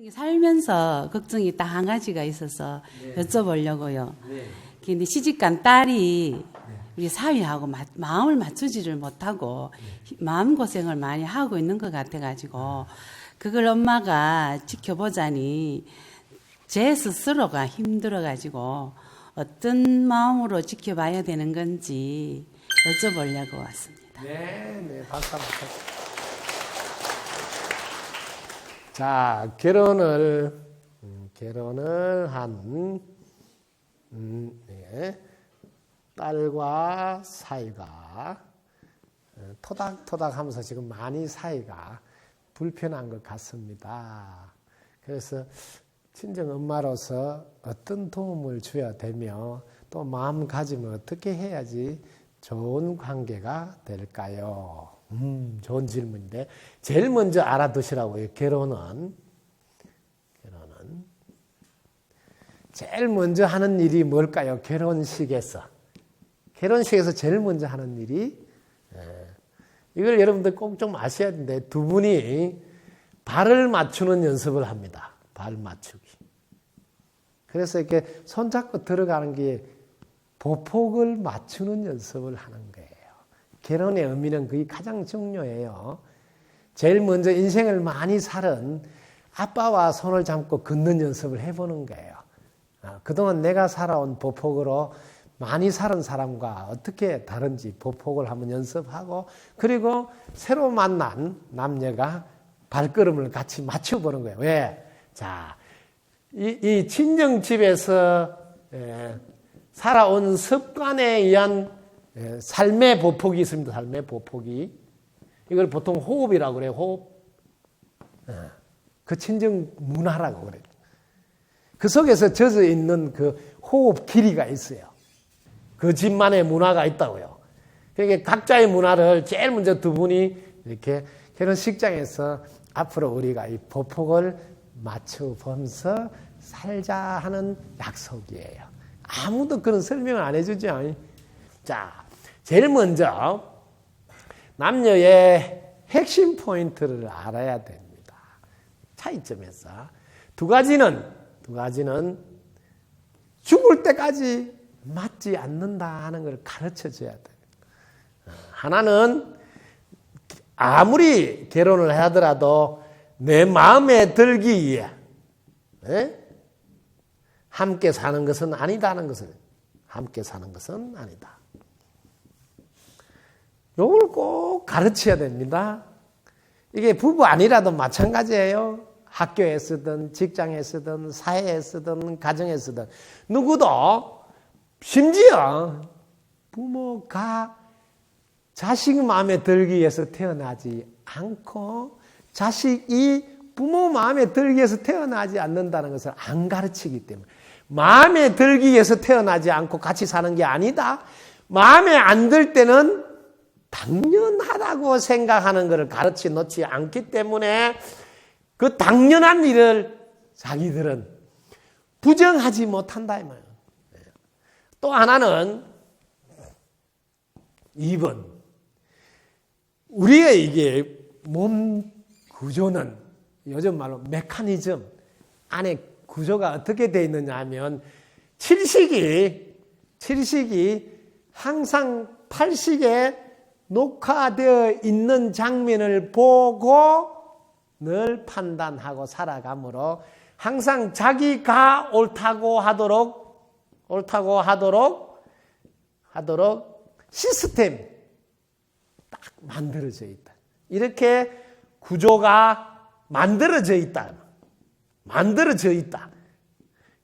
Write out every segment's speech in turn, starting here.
살면서 걱정이 딱 한 가지가 있어서 네. 여쭤보려고요. 네. 근데 시집간 딸이 우리 사위하고 마음을 맞추지를 못하고 마음고생을 많이 하고 있는 것 같아가지고 그걸 엄마가 지켜보자니 제 스스로가 힘들어가지고 어떤 마음으로 지켜봐야 되는 건지 여쭤보려고 왔습니다. 네, 박수 한번 쳐주세요. 자, 결혼을 한 딸과 사이가 토닥토닥 하면서 지금 많이 사이가 불편한 것 같습니다. 그래서 친정 엄마로서 어떤 도움을 줘야 되며 또 마음가짐을 어떻게 해야지 좋은 관계가 될까요? 좋은 질문인데 제일 먼저 알아두시라고요. 결혼은 제일 먼저 하는 일이 뭘까요? 결혼식에서 제일 먼저 하는 일이 이걸 여러분들 꼭 좀 아셔야 되는데 두 분이 발을 맞추는 연습을 합니다. 발 맞추기. 그래서 이렇게 손잡고 들어가는 게 보폭을 맞추는 연습을 하는 거예요. 결혼의 의미는 그게 가장 중요해요. 제일 먼저 인생을 많이 살은 아빠와 손을 잡고 걷는 연습을 해보는 거예요. 그동안 내가 살아온 보폭으로 많이 살은 사람과 어떻게 다른지 보폭을 한번 연습하고 그리고 새로 만난 남녀가 발걸음을 같이 맞춰보는 거예요. 왜? 자, 이 친정집에서 살아온 습관에 의한 삶의 보폭이 있습니다. 삶의 보폭이. 이걸 보통 호흡이라고 그래요. 호흡. 그 친정 문화라고 그래요. 그 속에서 젖어 있는 그 호흡 길이가 있어요. 그 집만의 문화가 있다고요. 그러니까 각자의 문화를 제일 먼저 두 분이 이렇게 결혼식장에서 앞으로 우리가 이 보폭을 맞춰보면서 살자 하는 약속이에요. 아무도 그런 설명을 안 해주죠. 자, 제일 먼저 남녀의 핵심 포인트를 알아야 됩니다. 차이점에서 두 가지는 죽을 때까지 맞지 않는다 하는 걸 가르쳐 줘야 돼요. 하나는 아무리 결혼을 하더라도 내 마음에 들기 위해 함께 사는 것은 아니다는 것을 함께 사는 것은 아니다. 이걸 꼭 가르쳐야 됩니다. 이게 부부 아니라도 마찬가지예요. 학교에 쓰든 직장에 쓰든 사회에 쓰든 가정에 쓰든 누구도 심지어 부모가 자식 마음에 들기 위해서 태어나지 않고 자식이 부모 마음에 들기 위해서 태어나지 않는다는 것을 안 가르치기 때문에 마음에 들기 위해서 태어나지 않고 같이 사는 게 아니다. 마음에 안 들 때는 당연하다고 생각하는 것을 가르쳐 놓지 않기 때문에 그 당연한 일을 자기들은 부정하지 못한다 이 말이에요. 또 하나는 2번 우리의 이게 몸 구조는 요즘 말로 메커니즘 안에 구조가 어떻게 되어 있느냐 하면 칠식이 항상 팔식에 녹화되어 있는 장면을 보고 늘 판단하고 살아가므로 항상 자기가 옳다고 하도록 시스템 딱 만들어져 있다. 이렇게 구조가 만들어져 있다.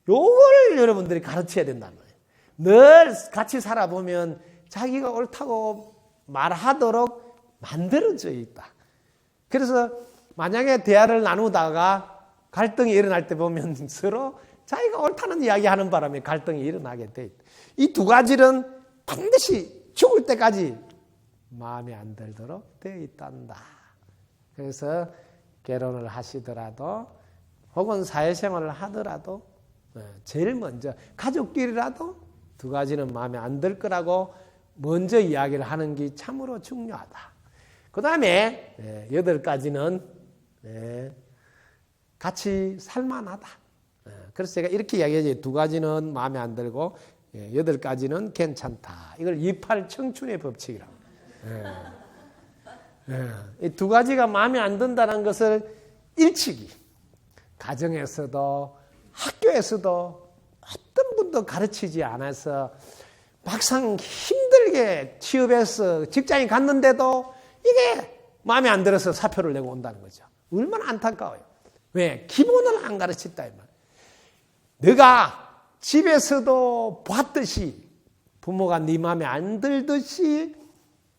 요걸 여러분들이 가르쳐야 된다는 거예요. 늘 같이 살아보면 자기가 옳다고 말하도록 만들어져 있다. 그래서 만약에 대화를 나누다가 갈등이 일어날 때 보면 서로 자기가 옳다는 이야기하는 바람에 갈등이 일어나게 돼 있다. 이 두 가지는 반드시 죽을 때까지 마음에 안 들도록 되어 있단다. 그래서 결혼을 하시더라도 혹은 사회생활을 하더라도 제일 먼저 가족끼리라도 두 가지는 마음에 안 들 거라고 먼저 이야기를 하는 게 참으로 중요하다. 그 다음에 8가지는 같이 살만하다. 그래서 제가 이렇게 이야기하지. 2가지는 마음에 안 들고 8가지는 괜찮다. 이걸 28 청춘의 법칙이라고. 이 2가지가 마음에 안 든다는 것을 일찍이 가정에서도 학교에서도 어떤 분도 가르치지 않아서 막상 힘들게 취업해서 직장에 갔는데도 이게 마음에 안 들어서 사표를 내고 온다는 거죠. 얼마나 안타까워요. 왜? 기본을 안 가르쳤다 이 말. 네가 집에서도 봤듯이 부모가 네 마음에 안 들듯이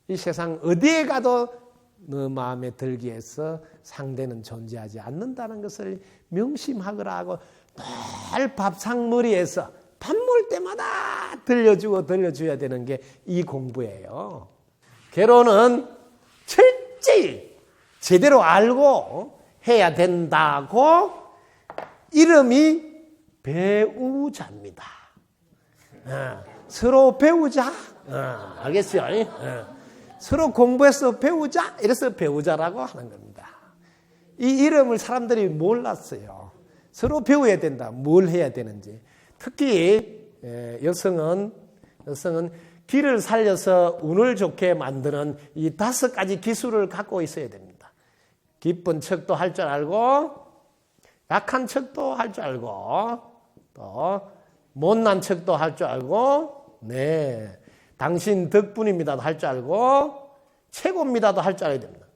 이 세상 어디에 가도 너 마음에 들기 위해서 상대는 존재하지 않는다는 것을 명심하거라 하고 늘 밥상머리에서 밥 먹을 때마다 들려줘야 되는 게 이 공부예요. 결혼은 철저히 제대로 알고 해야 된다고. 이름이 배우자입니다. 서로 배우자. 알겠어요? 서로 공부해서 배우자. 이래서 배우자라고 하는 겁니다. 이 이름을 사람들이 몰랐어요. 서로 배워야 된다. 뭘 해야 되는지. 특히 여성은 기를 살려서 운을 좋게 만드는 이 5가지 기술을 갖고 있어야 됩니다. 기쁜 척도 할 줄 알고, 약한 척도 할 줄 알고, 또 못난 척도 할 줄 알고, 네, 당신 덕분입니다도 할 줄 알고, 최고입니다도 할 줄 알아야 됩니다.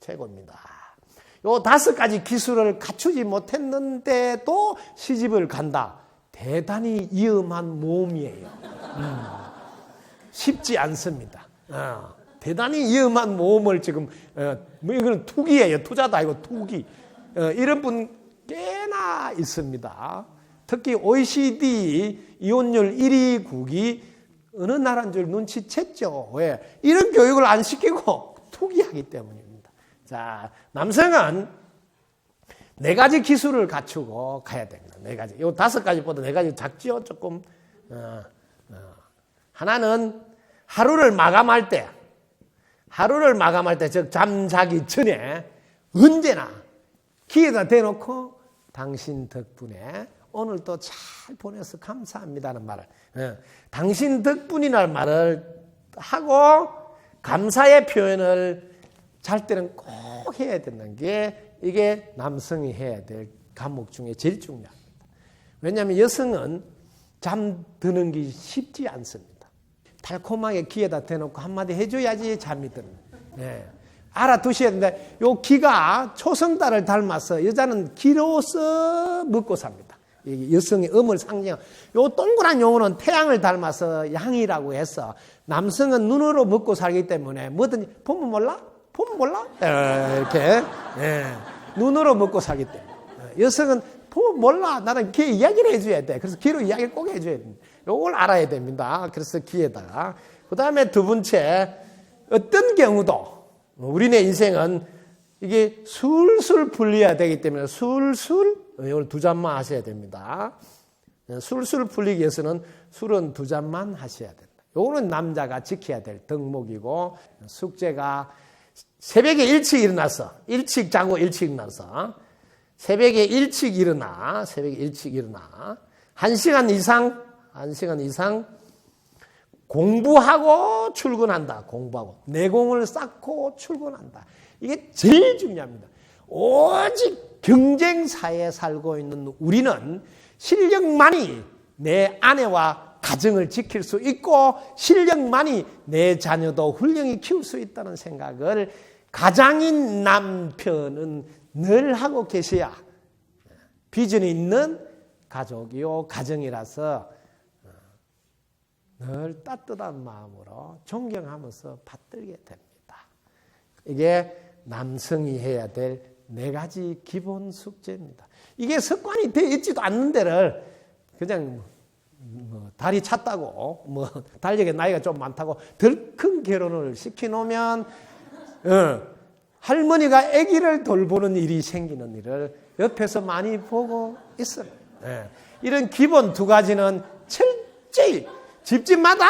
최고입니다. 요 5가지 기술을 갖추지 못했는데도 시집을 간다. 대단히 위험한 모험이에요. 쉽지 않습니다. 대단히 위험한 모험을 지금, 이건 투기예요. 투자도 아니고 투기. 이런 분 꽤나 있습니다. 특히 OECD 이혼율 1위 국이 어느 나라인 줄 눈치챘죠. 왜? 이런 교육을 안 시키고 투기하기 때문입니다. 자, 남성은 4가지 기술을 갖추고 가야 됩니다. 4가지. 요 5가지보다 4가지 작지요, 조금. 하나는 하루를 마감할 때, 즉 잠자기 전에 언제나 기회가 대놓고 당신 덕분에 오늘도 잘 보내서 감사합니다는 말을, 당신 덕분이라는 말을 하고 감사의 표현을 잘 때는 꼭 해야 되는 게 이게 남성이 해야 될 과목 중에 제일 중요합니다. 왜냐하면 여성은 잠드는 게 쉽지 않습니다. 달콤하게 귀에다 대놓고 한마디 해줘야지 잠이 듭니다. 네. 알아두셔야 되는데 요 귀가 초성달을 닮아서 여자는 귀로서 먹고 삽니다. 여성의 음을 상징. 요 동그란 용어는 태양을 닮아서 양이라고 해서 남성은 눈으로 먹고 살기 때문에 뭐든지 보면 몰라? 이렇게 눈으로 먹고 살기 때문에 여성은 보면 몰라. 나는 귀에 이야기를 해줘야 돼. 그래서 귀로 이야기를 꼭 해줘야 됩니다. 요걸 알아야 됩니다. 그래서 귀에다가. 그 다음에 2번째, 어떤 경우도 우리네 인생은 이게 술술 풀려야 되기 때문에 술술, 이걸 2잔만 하셔야 됩니다. 술술 풀리기 위해서는 술은 2잔만 하셔야 된다. 요거는 남자가 지켜야 될 덕목이고, 숙제가 새벽에 일찍 일어나서, 일찍 자고 일찍 일어나서, 새벽에 일찍 일어나, 1시간 이상 공부하고 출근한다. 공부하고. 내공을 쌓고 출근한다. 이게 제일 중요합니다. 오직 경쟁사회에 살고 있는 우리는 실력만이 내 아내와 가정을 지킬 수 있고 실력만이 내 자녀도 훌륭히 키울 수 있다는 생각을 가장인 남편은 늘 하고 계셔야 비전이 있는 가족이요 가정이라서 늘 따뜻한 마음으로 존경하면서 받들게 됩니다. 이게 남성이 해야 될 4가지 기본 숙제입니다. 이게 습관이 되어 있지도 않는 데를 그냥 다리 찼다고 달력에 나이가 좀 많다고 덜 큰 결혼을 시켜놓으면 할머니가 아기를 돌보는 일이 생기는 일을 옆에서 많이 보고 있어요. 이런 기본 2가지는 철저히 집집마다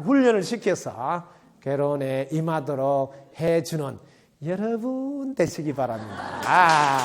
훈련을 시켜서 결혼에 임하도록 해주는 여러분 되시기 바랍니다.